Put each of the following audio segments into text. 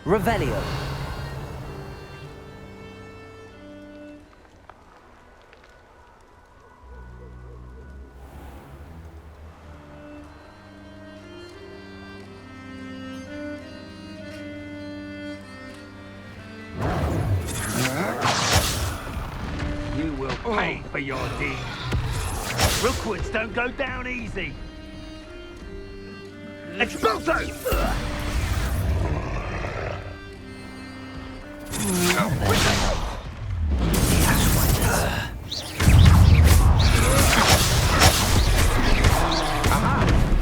Revelio. You will pay for your deeds. Rookwoods don't go down easy. Expulso!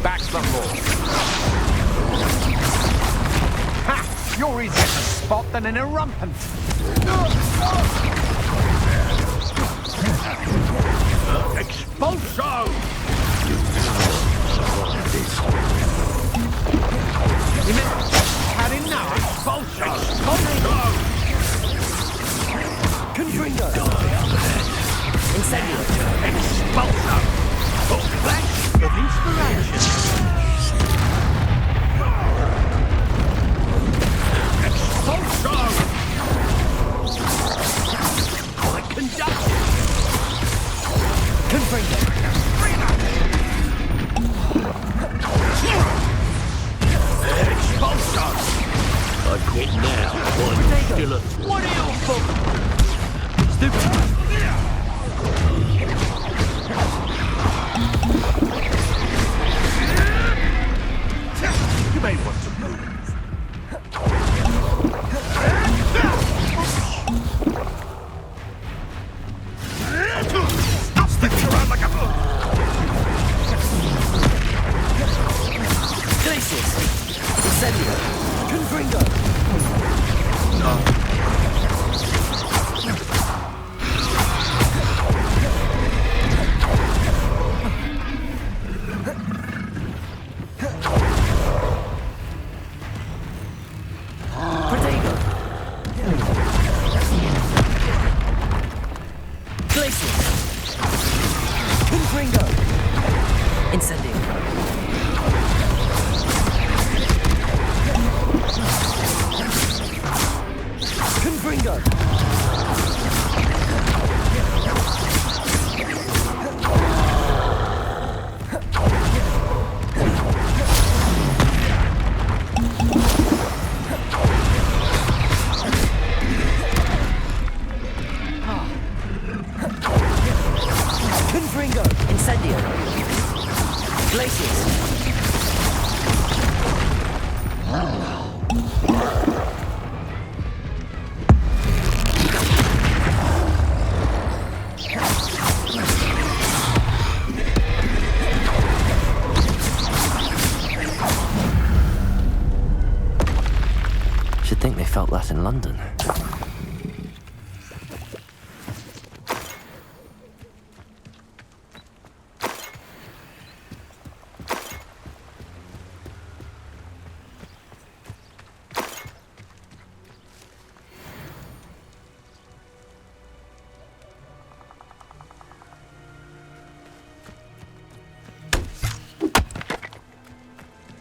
Back the ball. Ha! You're easier to spot than an erumpent. Expulso! You meant had enough? Expulso! Expulso! Confringo. Incendio. Expulso! Flash of inspiration! Expulso! Like conduction! Confringo. Expulso! I quit now. One still what are you for? Stupid! You may want to move. I'll stick you around like a book. Glacius. Incendio. Confringo. Protego. Glacius. Confringo. Incendio. Confringo. Confringo. Incendio. Glacius. Should think they felt that in London.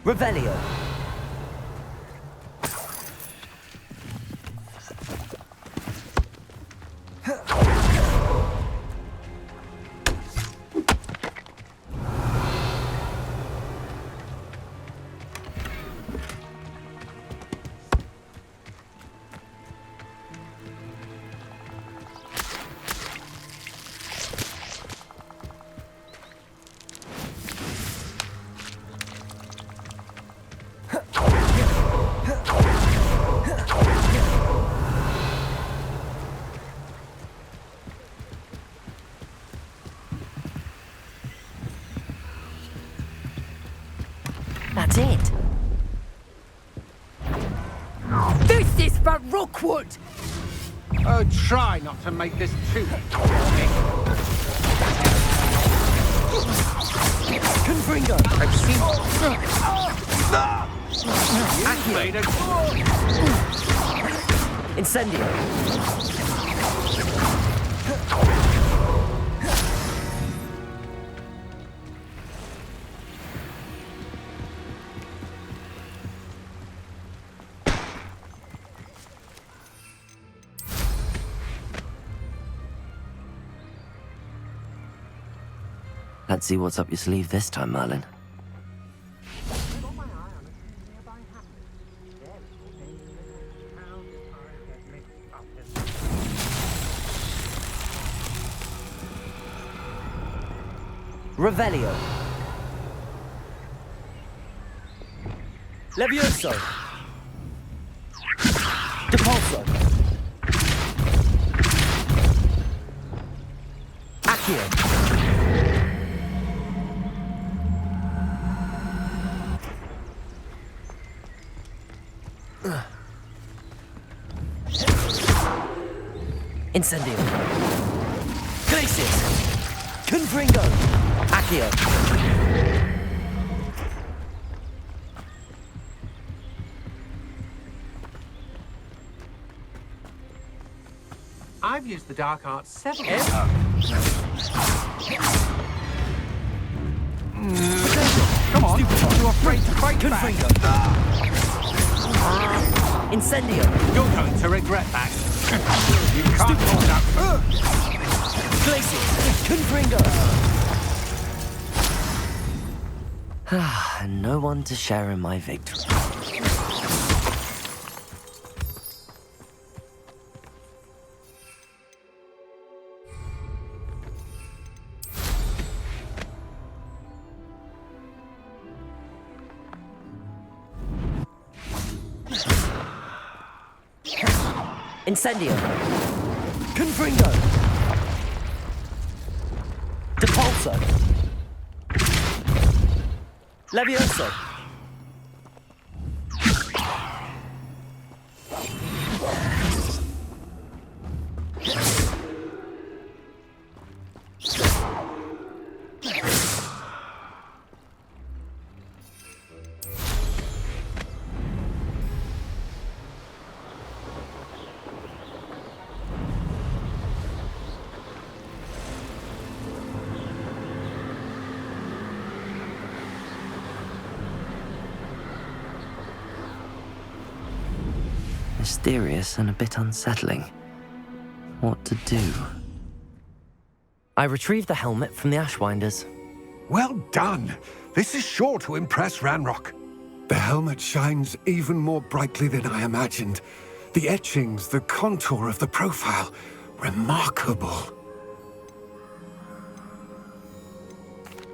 Revelio. That's it. This is for Rookwood! Oh, try not to make this too for me. Confringo. I've seen... Activated. Incendio. Let's see what's up your sleeve this time, Merlin. Revelio. Levioso. Depulso. Accio. Incendio. Glacis. Confringo. Accio. I've used the dark arts several Come on, you're afraid to fight back. Confringo. Incendio. You're going to regret that. You can't hold up. Glacis. Confringo. And no one to share in my victory. Incendio. Confringo. Depulso. Levioso. Mysterious and a bit unsettling. What to do? I retrieved the helmet from the Ashwinders. Well done. This is sure to impress Ranrock. The helmet shines even more brightly than I imagined. The etchings, the contour of the profile, remarkable.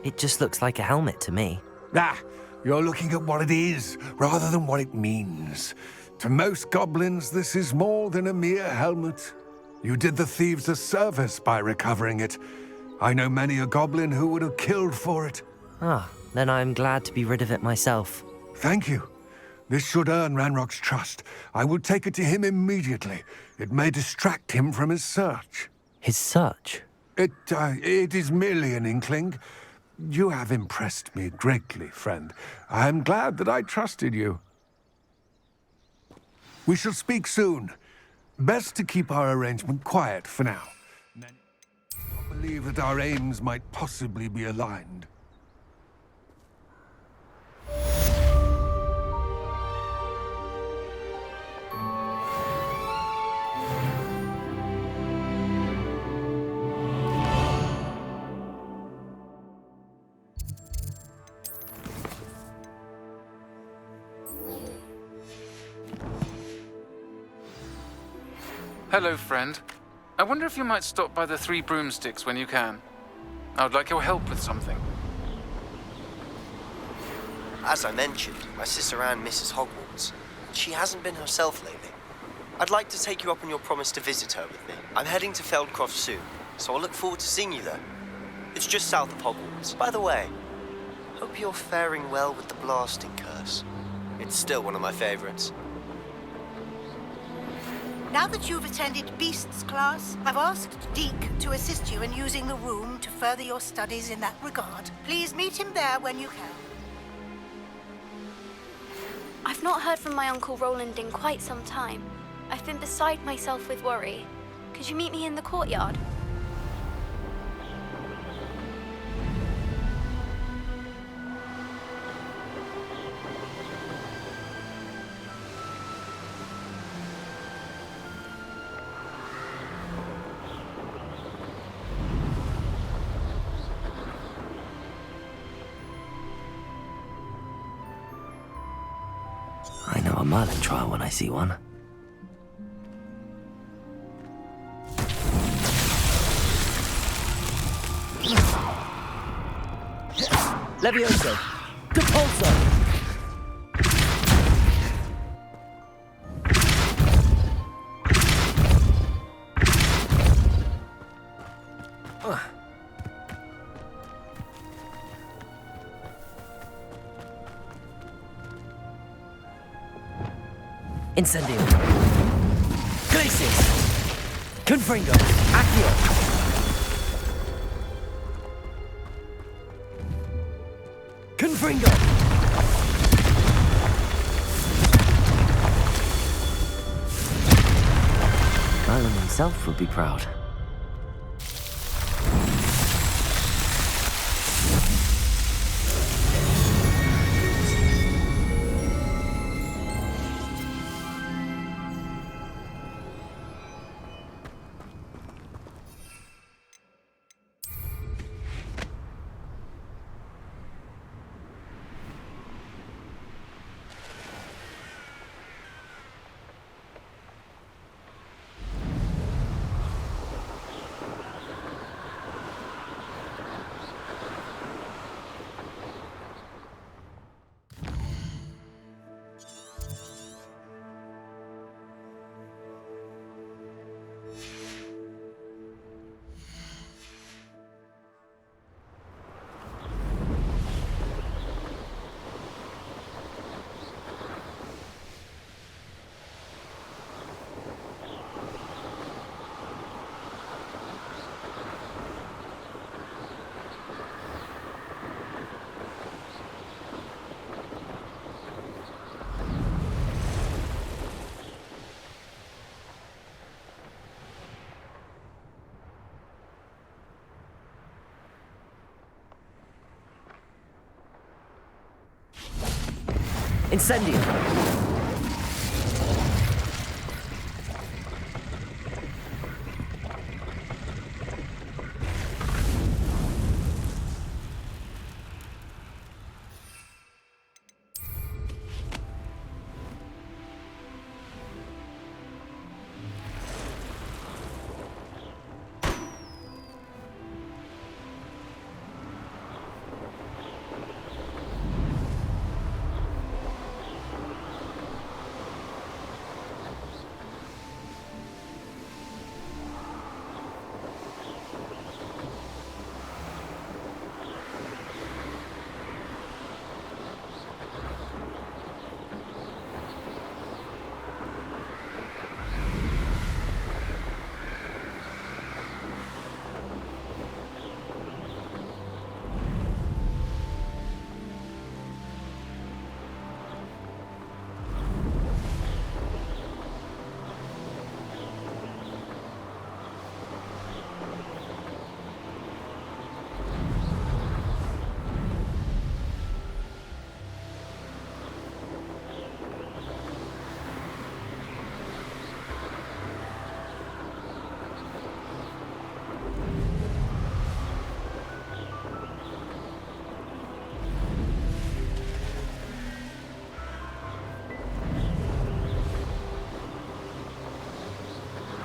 It just looks like a helmet to me. Ah, you're looking at what it is, rather than what it means. To most goblins, this is more than a mere helmet. You did the thieves a service by recovering it. I know many a goblin who would have killed for it. Ah, then I'm glad to be rid of it myself. Thank you. This should earn Ranrock's trust. I will take it to him immediately. It may distract him from his search. His search? It is merely an inkling. You have impressed me greatly, friend. I am glad that I trusted you. We shall speak soon. Best to keep our arrangement quiet for now. I believe that our aims might possibly be aligned. Hello, friend. I wonder if you might stop by the Three Broomsticks when you can. I would like your help with something. As I mentioned, my sister Anne misses Hogwarts. She hasn't been herself lately. I'd like to take you up on your promise to visit her with me. I'm heading to Feldcroft soon, so I'll look forward to seeing you there. It's just south of Hogwarts. By the way, hope you're faring well with the blasting curse. It's still one of my favorites. Now that you've attended Beasts class, I've asked Deke to assist you in using the room to further your studies in that regard. Please meet him there when you can. I've not heard from my Uncle Roland in quite some time. I've been beside myself with worry. Could you meet me in the courtyard? Merlin trial when I see one. Levioso! Depulso! Incendio. Glacius. Confringo. Accio. Confringo. Merlin himself would be proud. Incendio.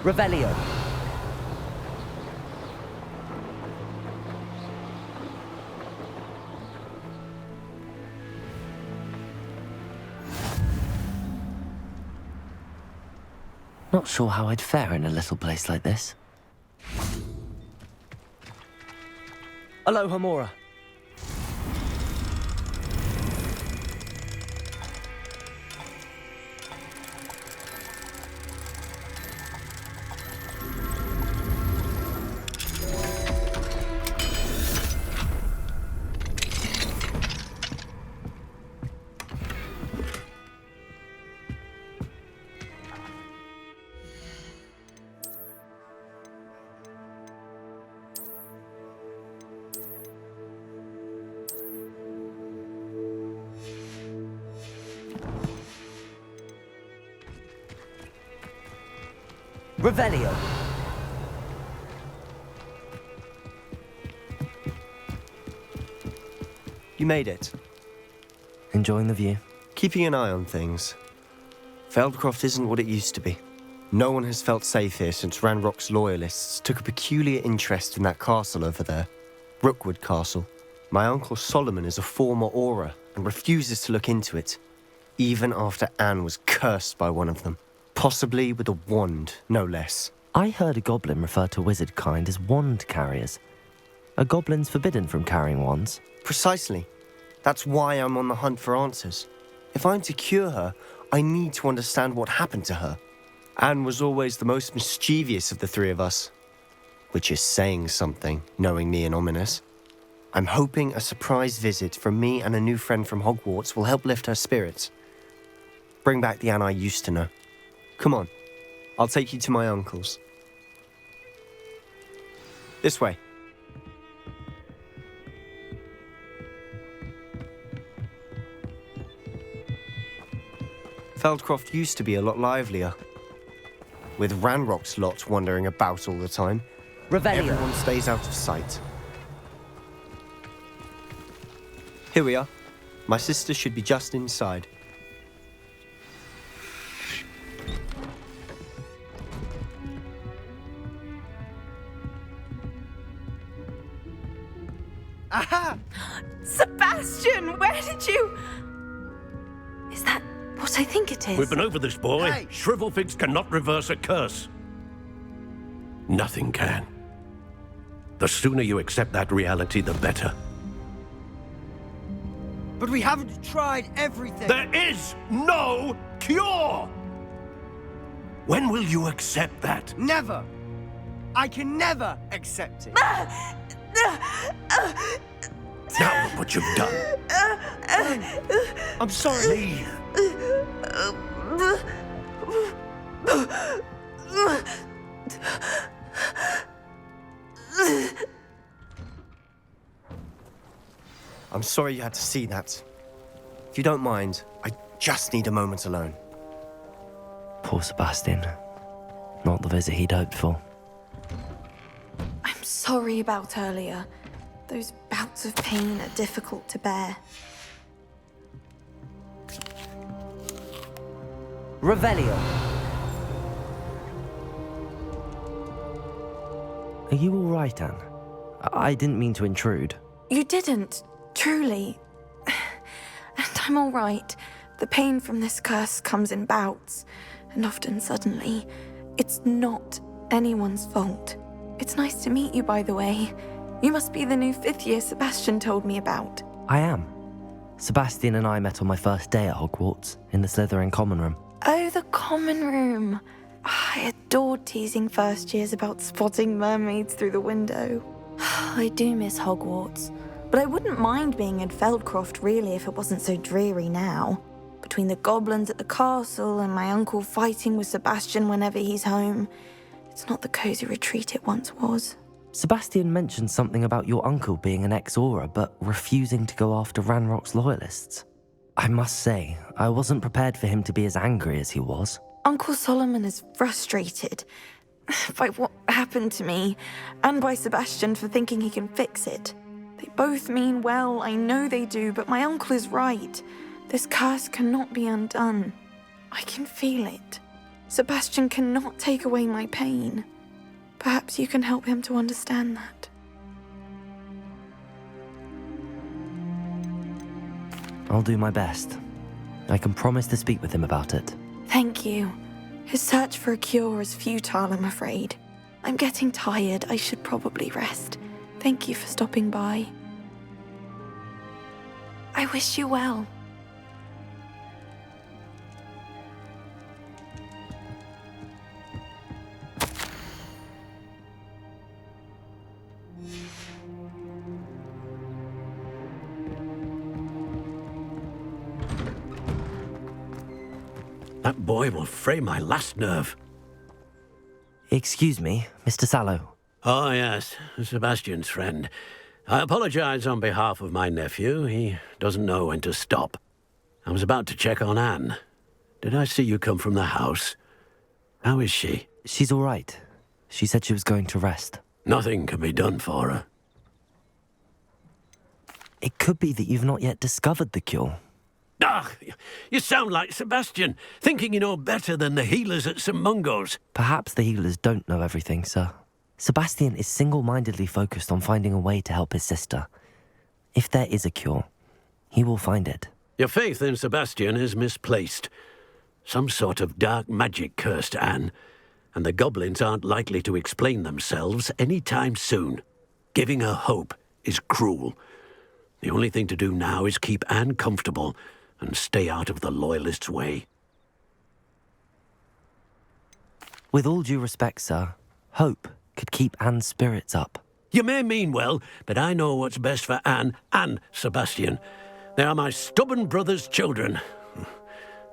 Revelio. Not sure how I'd fare in a little place like this. Aloha Mora. Revelio. You made it. Enjoying the view? Keeping an eye on things. Feldcroft isn't what it used to be. No one has felt safe here since Ranrock's loyalists took a peculiar interest in that castle over there. Rookwood Castle. My uncle Solomon is a former Auror and refuses to look into it, even after Anne was cursed by one of them. Possibly with a wand, no less. I heard a goblin refer to wizard kind as wand carriers. Are goblins forbidden from carrying wands? Precisely. That's why I'm on the hunt for answers. If I'm to cure her, I need to understand what happened to her. Anne was always the most mischievous of the three of us. Which is saying something, knowing me and Ominous. I'm hoping a surprise visit from me and a new friend from Hogwarts will help lift her spirits. Bring back the Anne I used to know. Come on, I'll take you to my uncle's. This way. Feldcroft used to be a lot livelier. With Ranrock's lot wandering about all the time, everyone stays out of sight. Here we are. My sister should be just inside. Aha! Sebastian, where did you... Is that what I think it is? We've been over this, boy. Hey. Shrivelfigs cannot reverse a curse. Nothing can. The sooner you accept that reality, the better. But we haven't tried everything. There is no cure! When will you accept that? Never. I can never accept it. Now look what you've done. I'm sorry. Leave. I'm sorry you had to see that. If you don't mind, I just need a moment alone. Poor Sebastian. Not the visit he'd hoped for. I'm sorry about earlier. Those bouts of pain are difficult to bear. Revelio. Are you all right, Anne? I didn't mean to intrude. You didn't, truly. And I'm all right. The pain from this curse comes in bouts, and often suddenly. It's not anyone's fault. It's nice to meet you, by the way. You must be the new 5th year Sebastian told me about. I am. Sebastian and I met on my first day at Hogwarts, in the Slytherin common room. Oh, the common room. I adored teasing first years about spotting mermaids through the window. I do miss Hogwarts, but I wouldn't mind being in Feldcroft really if it wasn't so dreary now. Between the goblins at the castle and my uncle fighting with Sebastian whenever he's home, it's not the cozy retreat it once was. Sebastian mentioned something about your uncle being an ex-Auror, but refusing to go after Ranrock's loyalists. I must say, I wasn't prepared for him to be as angry as he was. Uncle Solomon is frustrated by what happened to me, and by Sebastian for thinking he can fix it. They both mean well, I know they do, but my uncle is right. This curse cannot be undone. I can feel it. Sebastian cannot take away my pain. Perhaps you can help him to understand that. I'll do my best. I can promise to speak with him about it. Thank you. His search for a cure is futile, I'm afraid. I'm getting tired. I should probably rest. Thank you for stopping by. I wish you well. That boy will fray my last nerve. Excuse me, Mr. Sallow. Oh, yes, Sebastian's friend. I apologize on behalf of my nephew. He doesn't know when to stop. I was about to check on Anne. Did I see you come from the house? How is she? She's all right. She said she was going to rest. Nothing can be done for her. It could be that you've not yet discovered the cure. Ah, you sound like Sebastian, thinking you know better than the healers at St. Mungo's. Perhaps the healers don't know everything, sir. Sebastian is single-mindedly focused on finding a way to help his sister. If there is a cure, he will find it. Your faith in Sebastian is misplaced. Some sort of dark magic cursed Anne, and the goblins aren't likely to explain themselves any time soon. Giving her hope is cruel. The only thing to do now is keep Anne comfortable and stay out of the Loyalists' way. With all due respect, sir, hope could keep Anne's spirits up. You may mean well, but I know what's best for Anne and Sebastian. They are my stubborn brother's children.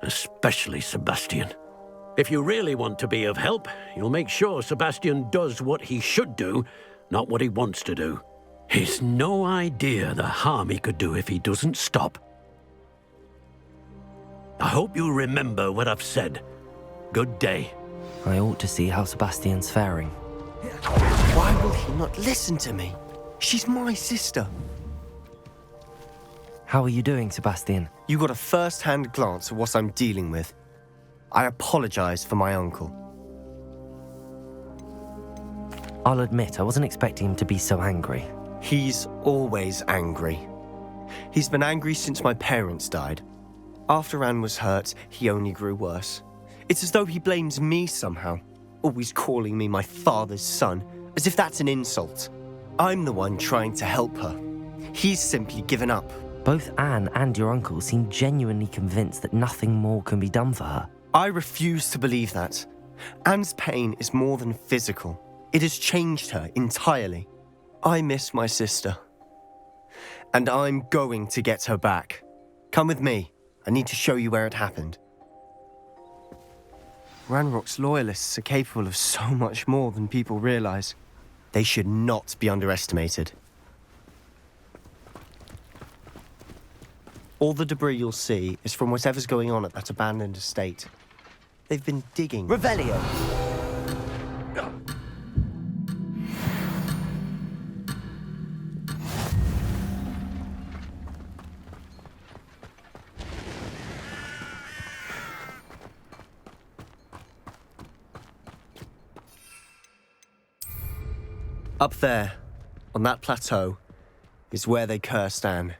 Especially Sebastian. If you really want to be of help, you'll make sure Sebastian does what he should do, not what he wants to do. He's no idea the harm he could do if he doesn't stop. I hope you remember what I've said. Good day. I ought to see how Sebastian's faring. Why will he not listen to me? She's my sister. How are you doing, Sebastian? You got a first-hand glance at what I'm dealing with. I apologize for my uncle. I'll admit, I wasn't expecting him to be so angry. He's always angry. He's been angry since my parents died. After Anne was hurt, he only grew worse. It's as though he blames me somehow, always calling me my father's son, as if that's an insult. I'm the one trying to help her. He's simply given up. Both Anne and your uncle seem genuinely convinced that nothing more can be done for her. I refuse to believe that. Anne's pain is more than physical. It has changed her entirely. I miss my sister. And I'm going to get her back. Come with me. I need to show you where it happened. Ranrock's Loyalists are capable of so much more than people realize. They should not be underestimated. All the debris you'll see is from whatever's going on at that abandoned estate. They've been digging. Revelio! Up there, on that plateau, is where they cursed Anne.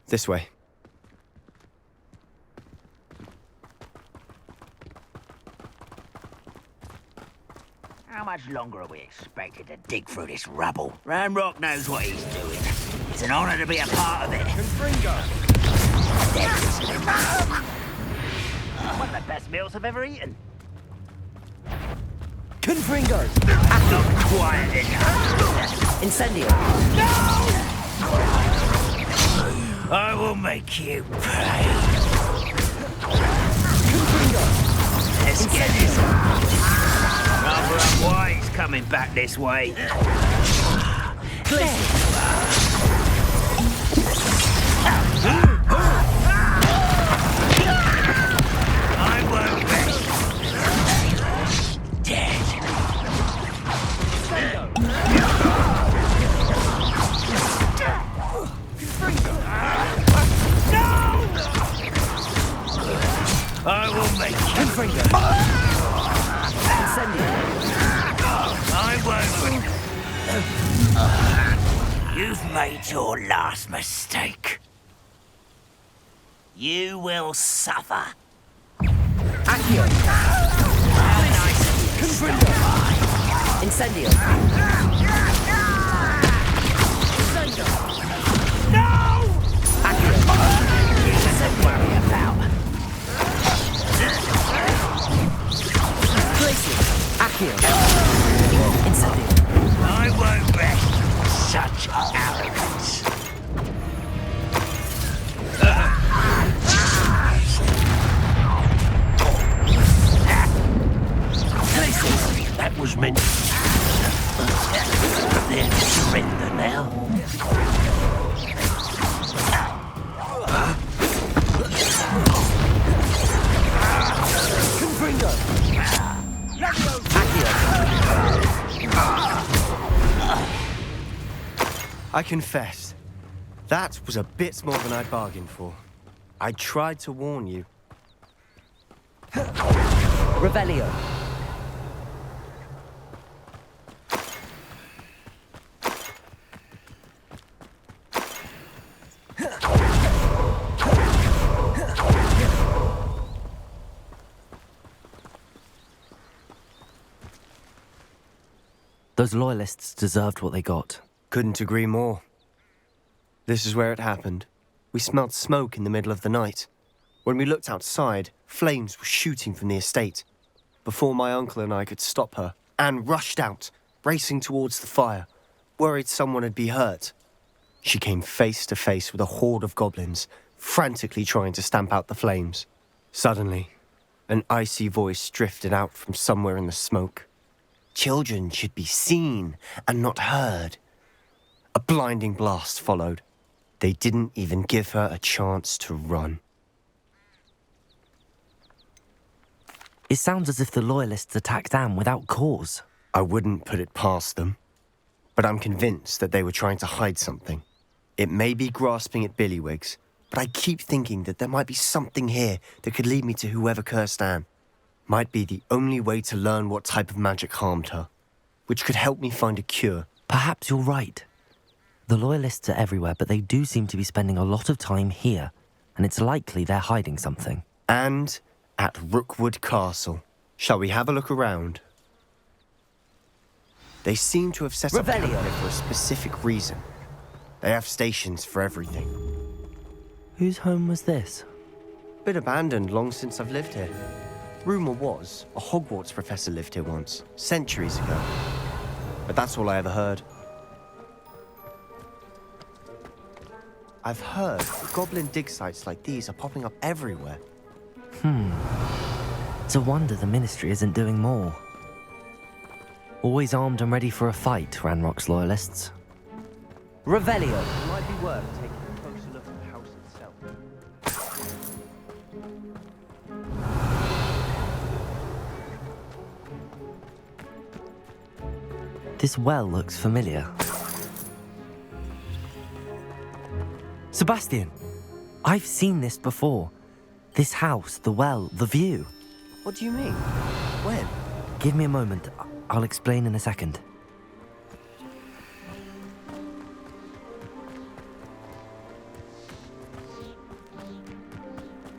This way. How much longer are we expected to dig through this rubble? Ranrock knows what he's doing. It's an honor to be a part of it. One of the best meals I've ever eaten. Confringo! Not quiet enough. Incendio! No! I will make you pay. Confringo! Let's get this. Rather unwise coming back this way. I won't rest. Dead. I will make you. Confringo! Incendio! I won't. You've made your last mistake. You will suffer. Accio! How nice of you to stop by. Incendio! No! Accio! Don't worry about. Glacier! Accio! Incendio! I won't rest. Such arrogance. That was meant. They're surrender now. Confringo! I confess, That was a bit more than I bargained for. I tried to warn you. Revelio. Those loyalists deserved what they got. Couldn't agree more. This is where it happened. We smelled smoke in the middle of the night. When we looked outside, flames were shooting from the estate. Before my uncle and I could stop her, Anne rushed out, racing towards the fire, worried someone had been hurt. She came face to face with a horde of goblins, frantically trying to stamp out the flames. Suddenly, an icy voice drifted out from somewhere in the smoke. Children should be seen and not heard. A blinding blast followed. They didn't even give her a chance to run. It sounds as if the loyalists attacked Anne without cause. I wouldn't put it past them, but I'm convinced that they were trying to hide something. It may be grasping at billywhigs, but I keep thinking that there might be something here that could lead me to whoever cursed Anne. Might be the only way to learn what type of magic harmed her, which could help me find a cure. Perhaps you're right. The loyalists are everywhere, but they do seem to be spending a lot of time here, and it's likely they're hiding something. And at Rookwood Castle. Shall we have a look around? They seem to have set up camp here for a specific reason. They have stations for everything. Whose home was this? Been abandoned long since I've lived here. Rumour was, a Hogwarts professor lived here once, centuries ago. But that's all I ever heard. I've heard that goblin dig sites like these are popping up everywhere. It's a wonder the Ministry isn't doing more. Always armed and ready for a fight, Ranrock's loyalists. Revelio! It might be worth taking a closer look at the house itself. This well looks familiar. Sebastian! I've seen this before. This house, the well, the view. What do you mean? When? Give me a moment. I'll explain in a second.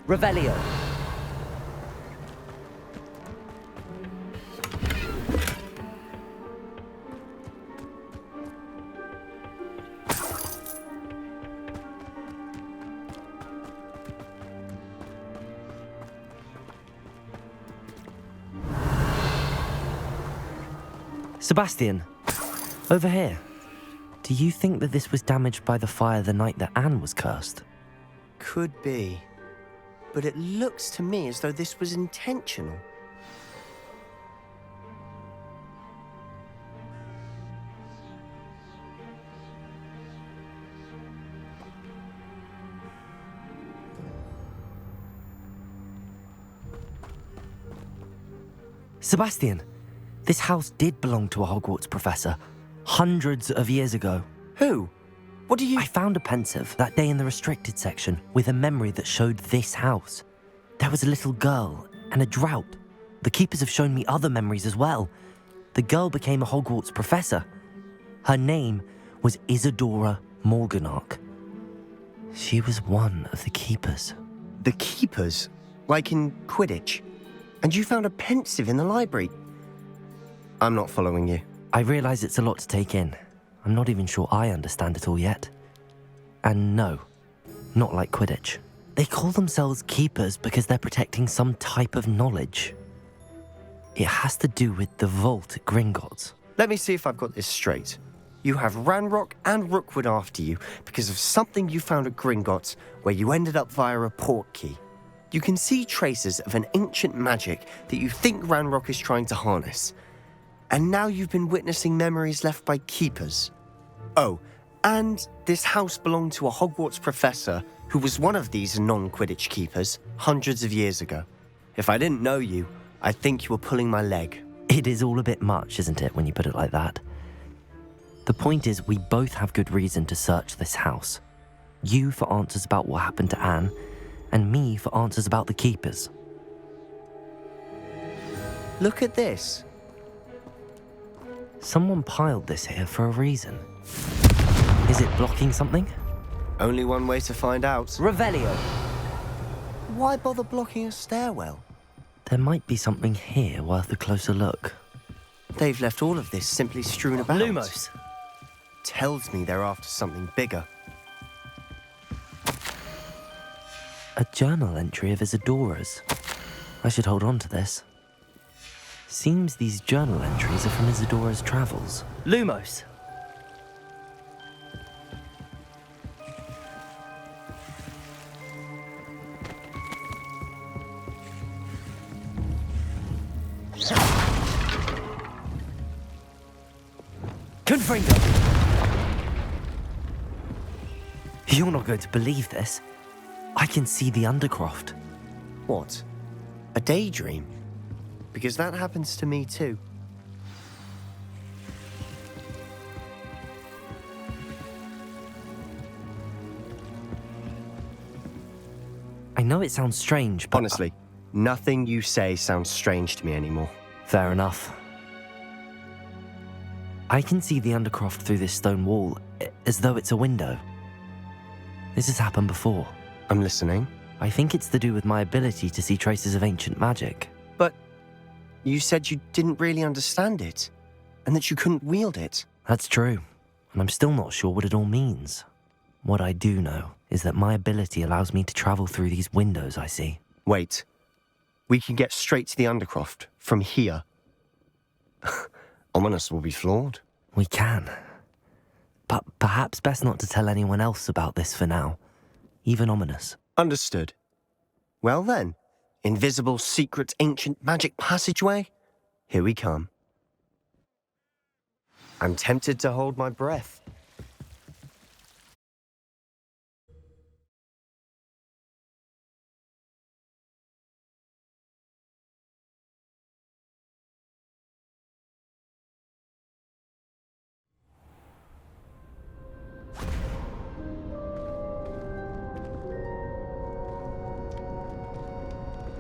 Revelio. Sebastian, over here. Do you think that this was damaged by the fire the night that Anne was cursed? Could be. But it looks to me as though this was intentional. Sebastian, this house did belong to a Hogwarts professor, hundreds of years ago. Who? What do you... I found a pensive that day in the restricted section with a memory that showed this house. There was a little girl and a drought. The keepers have shown me other memories as well. The girl became a Hogwarts professor. Her name was Isadora Morganach. She was one of the keepers. The keepers? Like in Quidditch? And you found a pensive in the library? I'm not following you. I realise it's a lot to take in. I'm not even sure I understand it all yet. And no, not like Quidditch. They call themselves keepers because they're protecting some type of knowledge. It has to do with the vault at Gringotts. Let me see if I've got this straight. You have Ranrock and Rookwood after you because of something you found at Gringotts where you ended up via a port key. You can see traces of an ancient magic that you think Ranrock is trying to harness. And now you've been witnessing memories left by keepers. Oh, and this house belonged to a Hogwarts professor who was one of these non-Quidditch keepers hundreds of years ago. If I didn't know you, I'd think you were pulling my leg. It is all a bit much, isn't it, when you put it like that? The point is, we both have good reason to search this house. You for answers about what happened to Anne, and me for answers about the keepers. Look at this. Someone piled this here for a reason. Is it blocking something? Only one way to find out. Revelio! Why bother blocking a stairwell? There might be something here worth a closer look. They've left all of this simply strewn about. Lumos! Tells me they're after something bigger. A journal entry of Isadora's. I should hold on to this. Seems these journal entries are from Isadora's travels. Lumos! Confringo! You're not going to believe this. I can see the Undercroft. What? A daydream? Because that happens to me too. I know it sounds strange, but... Honestly, nothing you say sounds strange to me anymore. Fair enough. I can see the Undercroft through this stone wall, as though it's a window. This has happened before. I'm listening. I think it's to do with my ability to see traces of ancient magic. But you said you didn't really understand it, and that you couldn't wield it. That's true, and I'm still not sure what it all means. What I do know is that my ability allows me to travel through these windows I see. Wait. We can get straight to the Undercroft from here. Ominous will be flawed. We can. But perhaps best not to tell anyone else about this for now. Even Ominous. Understood. Well then, invisible, secret, ancient magic passageway? Here we come. I'm tempted to hold my breath.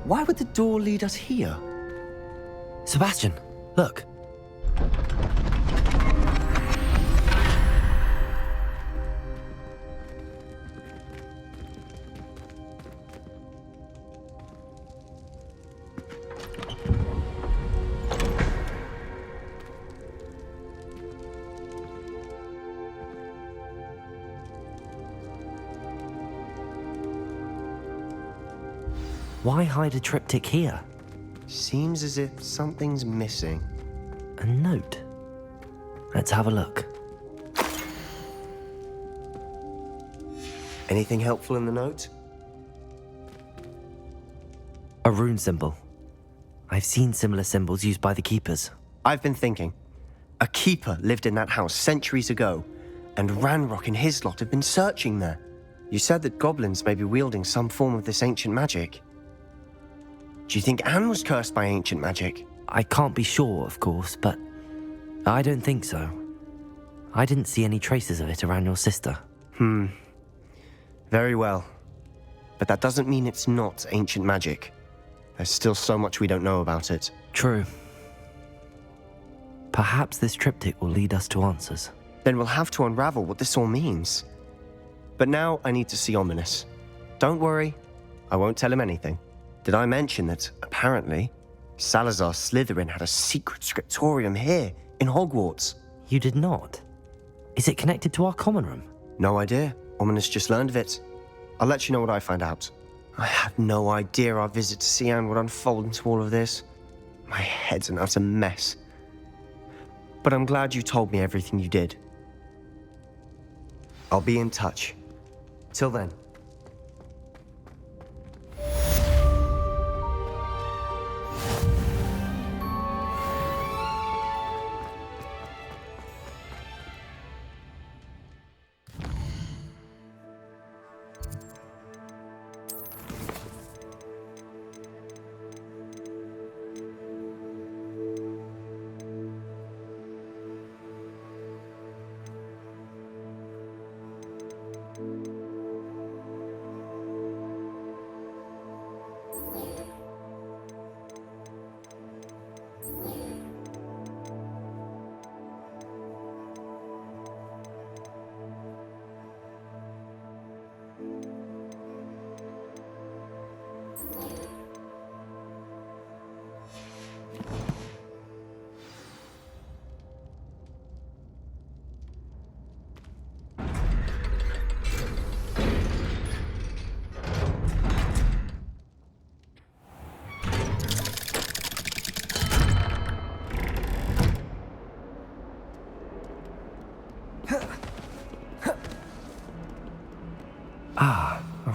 Why would the door lead us here? Sebastian, look. Why hide a triptych here? Seems as if something's missing. A note. Let's have a look. Anything helpful in the note? A rune symbol. I've seen similar symbols used by the keepers. I've been thinking. A keeper lived in that house centuries ago, and Ranrock and his lot have been searching there. You said that goblins may be wielding some form of this ancient magic. Do you think Anne was cursed by ancient magic? I can't be sure, of course, but I don't think so. I didn't see any traces of it around your sister. Very well. But that doesn't mean it's not ancient magic. There's still so much we don't know about it. True. Perhaps this triptych will lead us to answers. Then we'll have to unravel what this all means. But now I need to see Ominous. Don't worry, I won't tell him anything. Did I mention that, apparently, Salazar Slytherin had a secret scriptorium here in Hogwarts? You did not? Is it connected to our common room? No idea. Ominous just learned of it. I'll let you know what I find out. I had no idea our visit to see Anne would unfold into all of this. My head's an utter mess. But I'm glad you told me everything you did. I'll be in touch. Till then.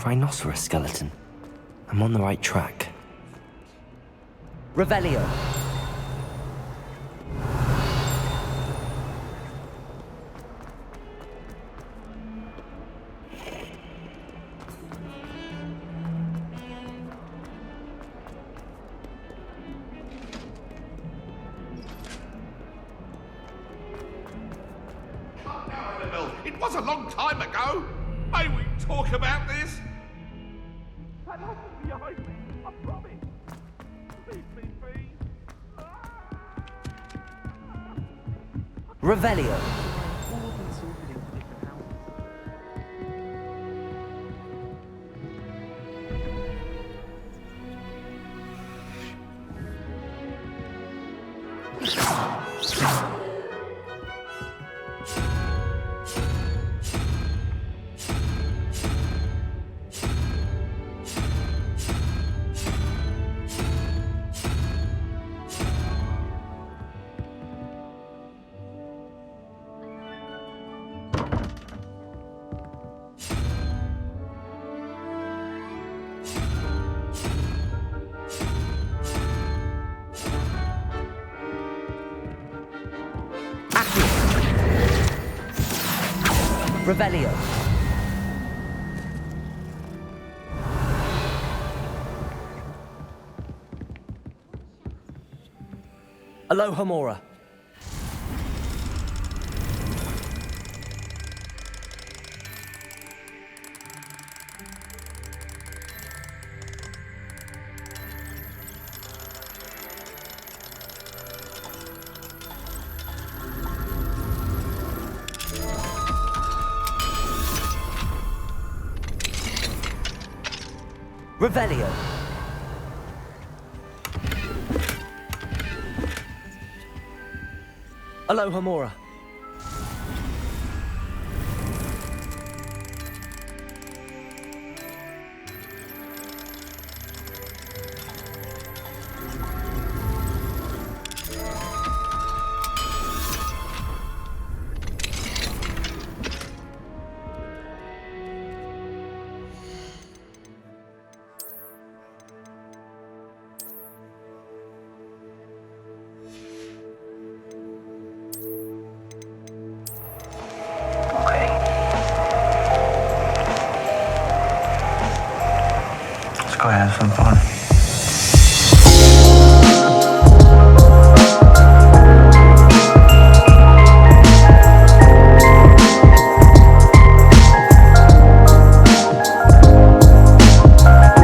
rhinoceros skeleton. I'm on the right track. Revelio. It was a long time ago. May we talk about this? That house is behind me. I promise. Leave me be. Revelio. Revelio. Aloha Mora. Revelio. Aloha Mora. Go have some fun.